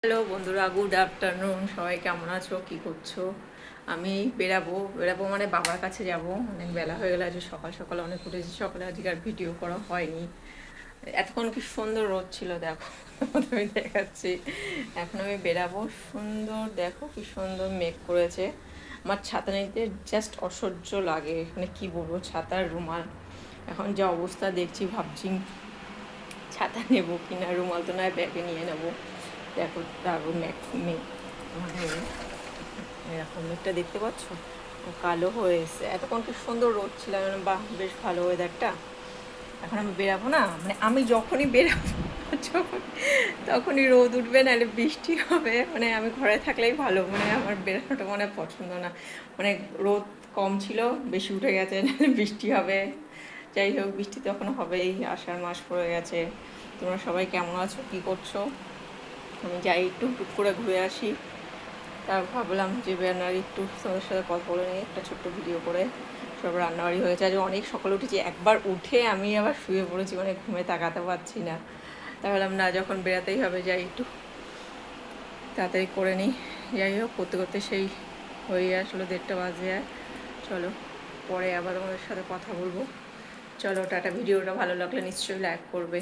Hello বন্ধুরা, good afternoon. সবাই কেমন আছো, কি করছো? আমি বেরাবো মানে বাবার কাছে যাব। অনেক বেলা হয়ে গেলে, আজ সকাল সকাল অনেক উঠেছি। সকালে আজকে আর ভিডিও করা হয়নি। এতক্ষণ কি সুন্দর রোদ ছিল, দেখো আমি দেখাচ্ছি। এখন আমি বেরাবো, সুন্দর দেখো কি সুন্দর মেঘ করেছে। আমার ছাতা নিতে জাস্ট অসহ্য লাগে, মানে কি বলবো, ছাতার রুমাল এখন যা অবস্থা দেখছি, ভাবছি ছাতা নেবো কিনা, রুমাল তো নয় ব্যাগে নিয়ে নেবো। দেখো দারুণ মেঘ, মানে এরকম মেঘটা দেখতে পাচ্ছ, কালো হয়ে এসছে। এতক্ষণ কি সুন্দর রোদ ছিল, মানে বাহ বেশ ভালো ওয়েদারটা। এখন আমি বেরাবো না, মানে আমি যখনই বেরাবো যখন তখনই রোদ উঠবে, নাহলে বৃষ্টি হবে। মানে আমি ঘরে থাকলেই ভালো, মানে আমার বেরানোটা মানে পছন্দ না। মানে রোদ কম ছিল, বেশি উঠে গেছে, নাহলে বৃষ্টি হবে। যাই হোক, বৃষ্টি তখন হবেই, আষাঢ় মাস পড়ে গেছে। তোমরা সবাই কেমন আছো, কী করছো? আমি যাই একটু টুক করে ঘুরে আসি। তা ভাবলাম যে বেনার একটু তোমাদের সাথে কথা বলে নিই, একটা ছোট্ট ভিডিও করে। সব রান্নাবাড়ি হয়েছে, আজ অনেক সকালে উঠেছি। একবার উঠে আমি আবার শুয়ে পড়েছি, মানে ঘুমে তাকাতে পারছি না। তা ভাবলাম না, যখন বেরাতেই হবে যাই একটু তাড়াতাড়ি করে নিই। যাই হোক, করতে করতে সেই হয়ে আসলো 1:30 বাজে। চলো, পরে আবার তোমাদের সাথে কথা বলবো। চলো টাটা। ভিডিওটা ভালো লাগলে নিশ্চয়ই লাইক করবে।